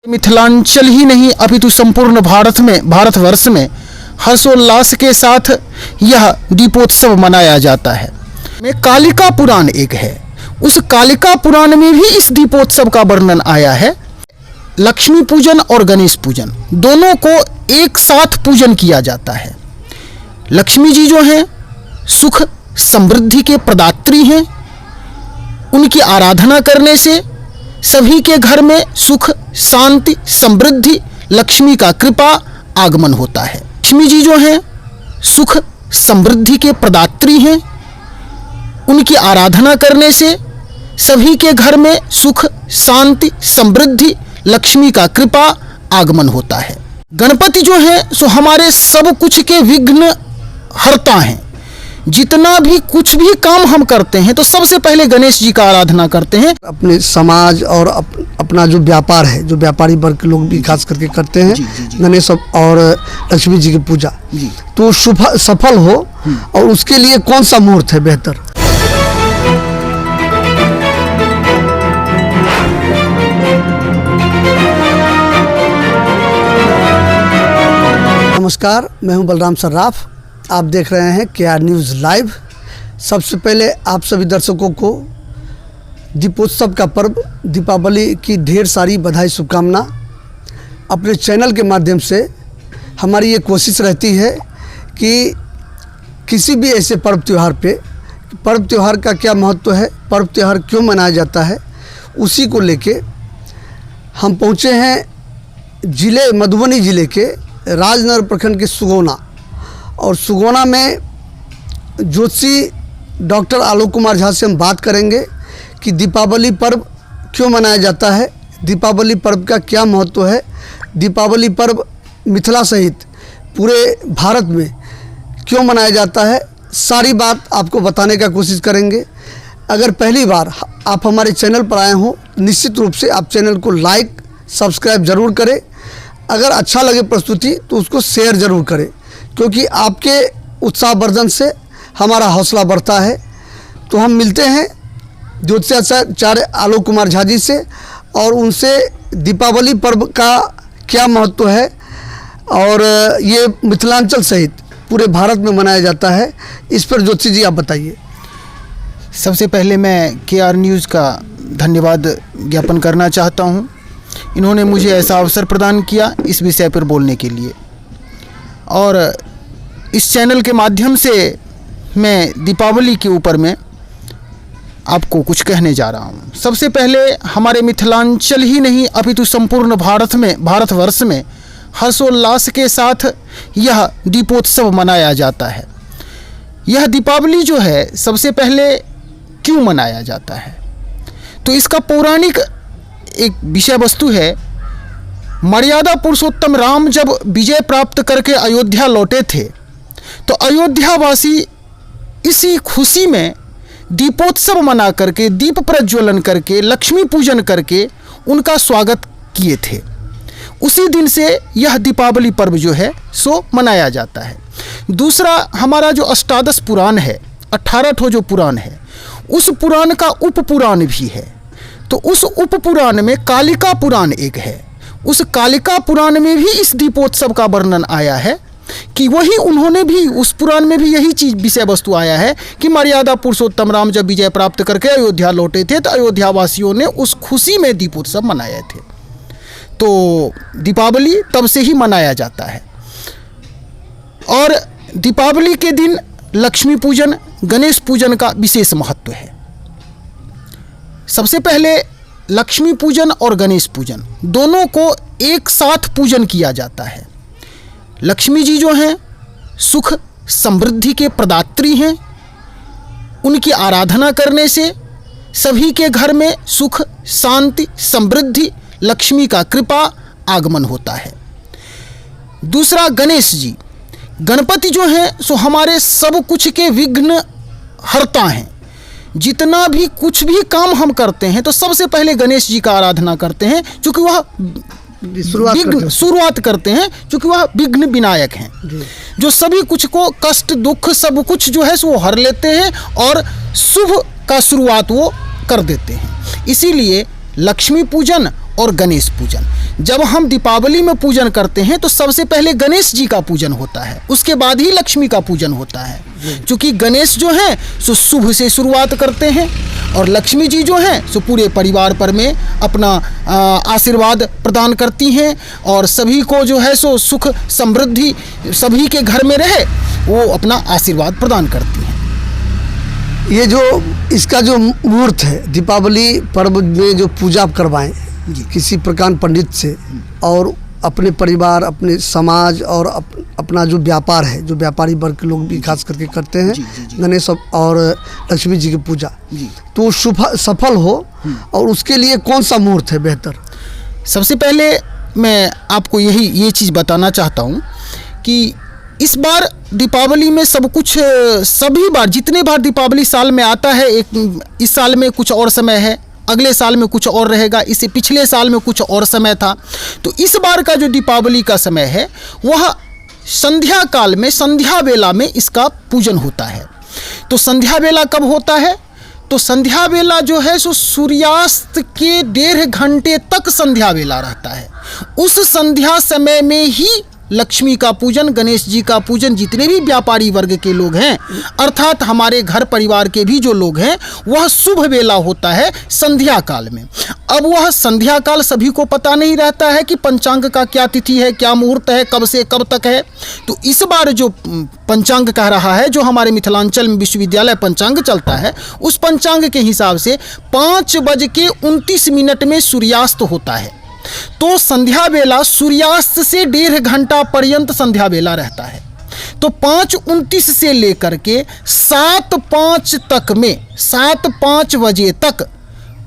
मिथिलांचल ही नहीं अपितु संपूर्ण भारतवर्ष में हर्षोल्लास के साथ यह दीपोत्सव मनाया जाता है। में कालिका पुराण एक है, उस कालिका पुराण में भी इस दीपोत्सव का वर्णन आया है। लक्ष्मी पूजन और गणेश पूजन दोनों को एक साथ पूजन किया जाता है। लक्ष्मी जी जो हैं सुख समृद्धि के प्रदात्री हैं, उनकी आराधना करने से सभी के घर में सुख शांति समृद्धि लक्ष्मी का कृपा आगमन होता है। लक्ष्मी जी जो हैं सुख समृद्धि के प्रदात्री हैं, उनकी आराधना करने से सभी के घर में सुख शांति समृद्धि लक्ष्मी का कृपा आगमन होता है। गणपति जो है सो हमारे सब कुछ के विघ्न हरता हैं। जितना भी कुछ भी काम हम करते हैं तो सबसे पहले गणेश जी का आराधना करते हैं। अपने समाज और अपना जो व्यापार है, जो व्यापारी वर्ग के लोग भी खास करके करते हैं गणेश और लक्ष्मी जी की पूजा, तो शुभ सफल हो और उसके लिए कौन सा मुहूर्त है बेहतर? नमस्कार, मैं हूं बलराम सर्राफ। आप देख रहे हैं KR न्यूज़ लाइव। सबसे पहले आप सभी दर्शकों को दीपोत्सव का पर्व दीपावली की ढेर सारी बधाई शुभकामना। अपने चैनल के माध्यम से हमारी ये कोशिश रहती है कि किसी भी ऐसे पर्व त्यौहार का क्या महत्व है, पर्व त्यौहार क्यों मनाया जाता है, उसी को लेके हम पहुँचे हैं मधुबनी ज़िले के राजनगर प्रखंड के सुगौना। और सुगौना में ज्योतिषी डॉक्टर आलोक कुमार झा से हम बात करेंगे कि दीपावली पर्व क्यों मनाया जाता है, दीपावली पर्व का क्या महत्व है, दीपावली पर्व मिथिला सहित पूरे भारत में क्यों मनाया जाता है। सारी बात आपको बताने का कोशिश करेंगे। अगर पहली बार आप हमारे चैनल पर आए हों, निश्चित रूप से आप चैनल को लाइक सब्सक्राइब ज़रूर करें। अगर अच्छा लगे प्रस्तुति तो उसको शेयर ज़रूर करें, क्योंकि आपके उत्साहवर्धन से हमारा हौसला बढ़ता है। तो हम मिलते हैं ज्योतिषाचार्य आलोक कुमार झा जी से और उनसे दीपावली पर्व का क्या महत्व है और ये मिथिलांचल सहित पूरे भारत में मनाया जाता है, इस पर ज्योतिषी जी आप बताइए। सबसे पहले मैं KR न्यूज़ का धन्यवाद ज्ञापन करना चाहता हूँ। इन्होंने मुझे ऐसा अवसर प्रदान किया इस विषय पर बोलने के लिए, और इस चैनल के माध्यम से मैं दीपावली के ऊपर में आपको कुछ कहने जा रहा हूँ। सबसे पहले हमारे मिथिलांचल ही नहीं अपितु संपूर्ण भारतवर्ष में हर्षोल्लास के साथ यह दीपोत्सव मनाया जाता है। यह दीपावली जो है सबसे पहले क्यों मनाया जाता है, तो इसका पौराणिक एक विषय वस्तु है। मर्यादा पुरुषोत्तम राम जब विजय प्राप्त करके अयोध्या लौटे थे तो अयोध्यावासी इसी खुशी में दीपोत्सव मना करके, दीप प्रज्वलन करके, लक्ष्मी पूजन करके उनका स्वागत किए थे। उसी दिन से यह दीपावली पर्व जो है सो मनाया जाता है। दूसरा, हमारा जो अष्टादश पुराण है, 18 ठो जो पुराण है, उस पुराण का उप पुराण भी है। तो उस उप पुराण में कालिका पुराण एक है। उस कालिका पुराण में भी इस दीपोत्सव का वर्णन आया है कि वही उन्होंने भी उस पुराण में भी यही चीज़ विषय वस्तु आया है कि मर्यादा पुरुषोत्तम राम जब विजय प्राप्त करके अयोध्या लौटे थे तो अयोध्यावासियों ने उस खुशी में दीपोत्सव मनाए थे। तो दीपावली तब से ही मनाया जाता है। और दीपावली के दिन लक्ष्मी पूजन गणेश पूजन का विशेष महत्व है। सबसे पहले लक्ष्मी पूजन और गणेश पूजन दोनों को एक साथ पूजन किया जाता है। लक्ष्मी जी जो हैं सुख समृद्धि के प्रदात्री हैं, उनकी आराधना करने से सभी के घर में सुख शांति समृद्धि लक्ष्मी का कृपा आगमन होता है। दूसरा, गणेश जी, गणपति जो हैं सो हमारे सब कुछ के विघ्न हरता हैं। जितना भी कुछ भी काम हम करते हैं तो सबसे पहले गणेश जी का आराधना करते हैं, क्योंकि वह शुरुआत करते हैं, क्योंकि वह विघ्न विनायक हैं, जो सभी कुछ को कष्ट दुख सब कुछ जो है वो हर लेते हैं और शुभ का शुरुआत वो कर देते हैं। इसीलिए लक्ष्मी पूजन और गणेश पूजन जब हम दीपावली में पूजन करते हैं तो सबसे पहले गणेश जी का पूजन होता है, उसके बाद ही लक्ष्मी का पूजन होता है। क्योंकि गणेश जो हैं सो शुभ से शुरुआत करते हैं और लक्ष्मी जी जो हैं सो पूरे परिवार पर में अपना आशीर्वाद प्रदान करती हैं और सभी को जो है सो सुख समृद्धि सभी के घर में रहे, वो अपना आशीर्वाद प्रदान करती हैं। ये जो इसका जो मुहूर्त है, दीपावली पर्व में जो पूजा आप करवाएं किसी प्रकार पंडित से और अपने परिवार, अपने समाज और अपना जो व्यापार है, जो व्यापारी वर्ग के लोग भी खास करके करते हैं गणेश और लक्ष्मी जी की पूजा, तो सफल हो और उसके लिए कौन सा मुहूर्त है बेहतर? सबसे पहले मैं आपको ये चीज़ बताना चाहता हूँ कि इस बार दीपावली में सब कुछ, सभी बार जितने बार दीपावली साल में आता है, इस साल में कुछ और समय है, अगले साल में कुछ और रहेगा, इससे पिछले साल में कुछ और समय था। तो इस बार का जो दीपावली का समय है वह संध्या काल में, संध्या वेला में इसका पूजन होता है। तो संध्या वेला कब होता है? तो संध्या वेला जो है सो सूर्यास्त के 1.5 घंटे तक संध्या वेला रहता है। उस संध्या समय में ही लक्ष्मी का पूजन, गणेश जी का पूजन, जितने भी व्यापारी वर्ग के लोग हैं अर्थात हमारे घर परिवार के भी जो लोग हैं, वह शुभ वेला होता है संध्या काल में। अब वह संध्या काल सभी को पता नहीं रहता है कि पंचांग का क्या तिथि है, क्या मुहूर्त है, कब से कब तक है। तो इस बार जो पंचांग कह रहा है, जो हमारे मिथिलांचल में विश्वविद्यालय पंचांग चलता है, उस पंचांग के हिसाब से 5:29 में सूर्यास्त होता है। तो संध्या वेला सूर्यास्त से 1.5 घंटा पर्यंत संध्या वेला रहता है। तो 5:29 से लेकर के 7:05 तक में, 7:05 बजे तक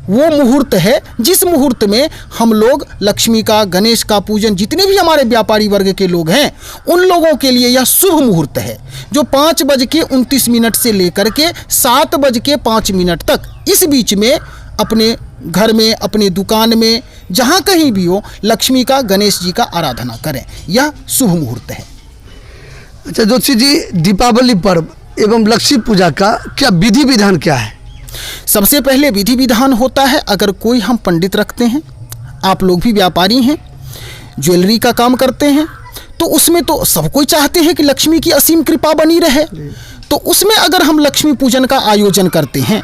वो मुहूर्त है जिस मुहूर्त में हम लोग लक्ष्मी का, गणेश का पूजन, जितने भी हमारे व्यापारी वर्ग के लोग हैं उन लोगों के लिए यह शुभ मुहूर्त है, जो 5:29 से लेकर के 7:05 तक, इस बीच में अपने घर में, अपने दुकान में, जहाँ कहीं भी हो, लक्ष्मी का, गणेश जी का आराधना करें। यह शुभ मुहूर्त है। अच्छा जोशी जी, दीपावली पर्व एवं लक्ष्मी पूजा का क्या विधि विधान क्या है? सबसे पहले विधि विधान होता है, अगर कोई हम पंडित रखते हैं, आप लोग भी व्यापारी हैं, ज्वेलरी का काम करते हैं, तो उसमें तो सब कोई चाहते हैं कि लक्ष्मी की असीम कृपा बनी रहे। तो उसमें अगर हम लक्ष्मी पूजन का आयोजन करते हैं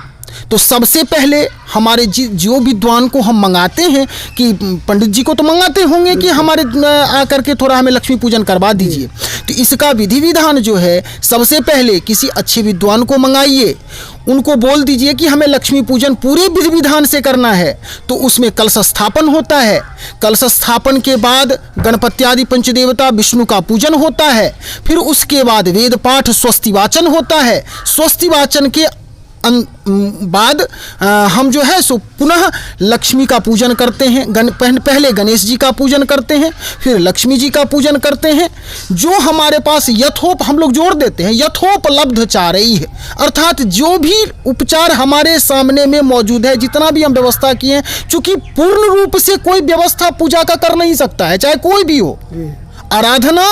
तो सबसे पहले हमारे जो विद्वान को हम मंगाते हैं, कि पंडित जी को तो मंगाते होंगे कि हमारे आकर के थोड़ा हमें लक्ष्मी पूजन करवा दीजिए। तो इसका विधि विधान जो है, सबसे पहले किसी अच्छे विद्वान को मंगाइए, उनको बोल दीजिए कि हमें लक्ष्मी पूजन पूरे विधि विधान से करना है। तो उसमें कलश स्थापन होता है, कलश स्थापन के बाद गणपति आदि पंचदेवता विष्णु का पूजन होता है, फिर उसके बाद वेद पाठ स्वस्ति वाचन होता है। स्वस्ति वाचन के बाद हम जो है सो पुनः लक्ष्मी का पूजन करते हैं। पहले गणेश जी का पूजन करते हैं, फिर लक्ष्मी जी का पूजन करते हैं। जो हमारे पास यथोप हम लोग जोड़ देते हैं, यथोपलब्ध चारई है, अर्थात जो भी उपचार हमारे सामने में मौजूद है, जितना भी हम व्यवस्था किए हैं, चूंकि पूर्ण रूप से कोई व्यवस्था पूजा का कर नहीं सकता है, चाहे कोई भी हो। आराधना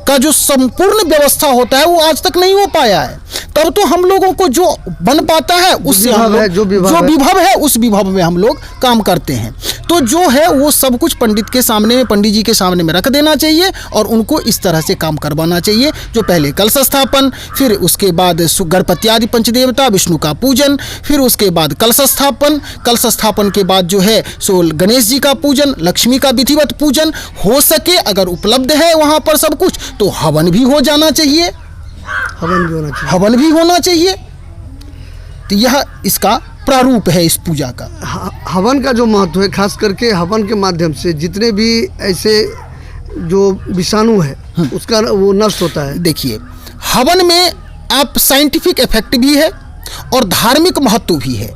का जो संपूर्ण व्यवस्था होता है वो आज तक नहीं हो पाया है। तब तो हम लोगों को जो बन पाता है उससे हम लोग जो विभव है उस विभव में हम लोग काम करते हैं। तो जो है वो सब कुछ पंडित के सामने में, पंडित जी के सामने में रख देना चाहिए और उनको इस तरह से काम करवाना चाहिए। जो पहले कलश स्थापन, फिर उसके बाद गणपति आदि पंचदेवता विष्णु का पूजन, फिर उसके बाद कलश स्थापन, कलश स्थापन के बाद जो है सो गणेश जी का पूजन, लक्ष्मी का विधिवत पूजन, हो सके अगर उपलब्ध है वहाँ पर सब कुछ तो हवन भी हो जाना चाहिए, हवन भी होना चाहिए। तो यह इसका प्रारूप है इस पूजा का। हवन का जो महत्व है, खास करके हवन के माध्यम से जितने भी ऐसे जो विषाणु है उसका वो नष्ट होता है। देखिए, हवन में आप साइंटिफिक इफेक्ट भी है और धार्मिक महत्व भी है।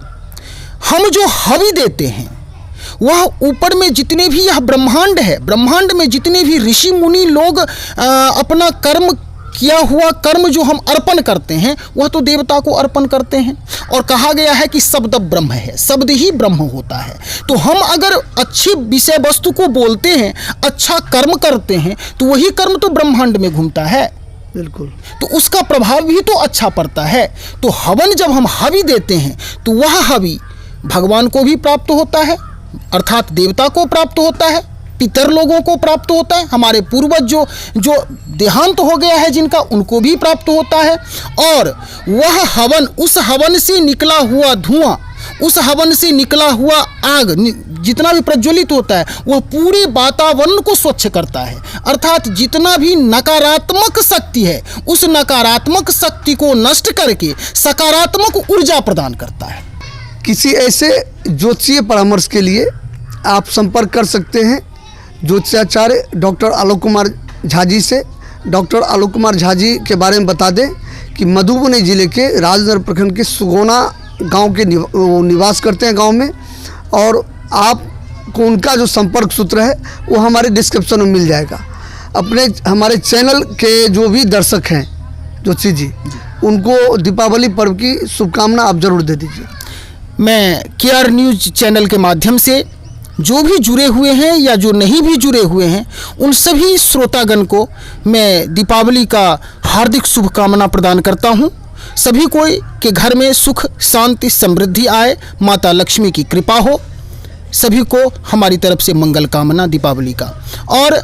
हम जो हवि देते हैं वह ऊपर में जितने भी यह ब्रह्मांड है, ब्रह्मांड में जितने भी ऋषि मुनि लोग अपना कर्म किया हुआ कर्म जो हम अर्पण करते हैं वह तो देवता को अर्पण करते हैं। और कहा गया है कि शब्द ब्रह्म है, शब्द ही ब्रह्म होता है। तो हम अगर अच्छी विषय वस्तु को बोलते हैं, अच्छा कर्म करते हैं, तो वही कर्म तो ब्रह्मांड में घूमता है। बिल्कुल। तो उसका प्रभाव भी तो अच्छा पड़ता है। तो हवन जब हम हवि देते हैं तो वह हवि भगवान को भी प्राप्त होता है, अर्थात देवता को प्राप्त होता है, पितर लोगों को प्राप्त होता है, हमारे पूर्वज जो देहांत हो गया है जिनका, उनको भी प्राप्त होता है। और वह हवन, उस हवन से निकला हुआ धुआं, उस हवन से निकला हुआ आग जितना भी प्रज्वलित होता है वह पूरे वातावरण को स्वच्छ करता है। अर्थात जितना भी नकारात्मक शक्ति है उस नकारात्मक शक्ति को नष्ट करके सकारात्मक ऊर्जा प्रदान करता है। किसी ऐसे ज्योतिषीय परामर्श के लिए आप संपर्क कर सकते हैं ज्योतिषाचार्य डॉक्टर आलोक कुमार झा जी से। डॉक्टर आलोक कुमार झा जी के बारे में बता दें कि मधुबनी जिले के राजनगर प्रखंड के सुगोना गांव के निवास करते हैं गांव में, और आपको उनका जो संपर्क सूत्र है वो हमारे डिस्क्रिप्शन में मिल जाएगा। हमारे चैनल के जो भी दर्शक हैं ज्योतिषी जी, उनको दीपावली पर्व की शुभकामना आप जरूर दे दीजिए। मैं KR न्यूज़ चैनल के माध्यम से जो भी जुड़े हुए हैं या जो नहीं भी जुड़े हुए हैं उन सभी श्रोतागण को मैं दीपावली का हार्दिक शुभकामना प्रदान करता हूं। सभी कोई के घर में सुख शांति समृद्धि आए, माता लक्ष्मी की कृपा हो। सभी को हमारी तरफ से मंगल कामना दीपावली का। और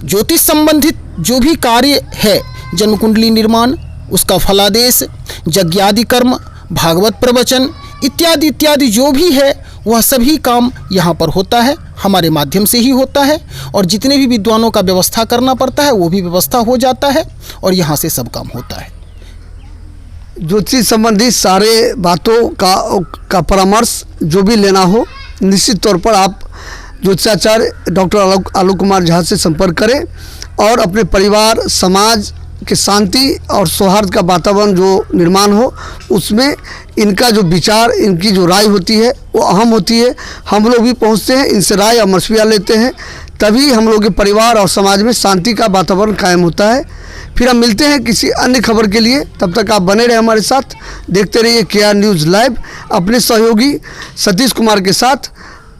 ज्योतिष संबंधित जो भी कार्य है, जन्म कुंडली निर्माण, उसका फलादेश, यज्ञादि कर्म, भागवत प्रवचन इत्यादि इत्यादि जो भी है वह सभी काम यहाँ पर होता है, हमारे माध्यम से ही होता है। और जितने भी विद्वानों का व्यवस्था करना पड़ता है वो भी व्यवस्था हो जाता है और यहाँ से सब काम होता है। ज्योतिष संबंधी सारे बातों का परामर्श जो भी लेना हो निश्चित तौर पर आप ज्योतिषाचार्य डॉक्टर आलोक कुमार झा से संपर्क करें और अपने परिवार समाज के शांति और सौहार्द का वातावरण जो निर्माण हो उसमें इनका जो विचार, इनकी जो राय होती है वो अहम होती है। हम लोग भी पहुंचते हैं, इनसे राय और मशवरा लेते हैं, तभी हम लोग के परिवार और समाज में शांति का वातावरण कायम होता है। फिर हम मिलते हैं किसी अन्य खबर के लिए, तब तक आप बने रहे हमारे साथ, देखते रहिए KR न्यूज़ लाइव अपने सहयोगी सतीश कुमार के साथ,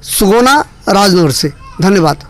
सुगोना राजनगर से। धन्यवाद।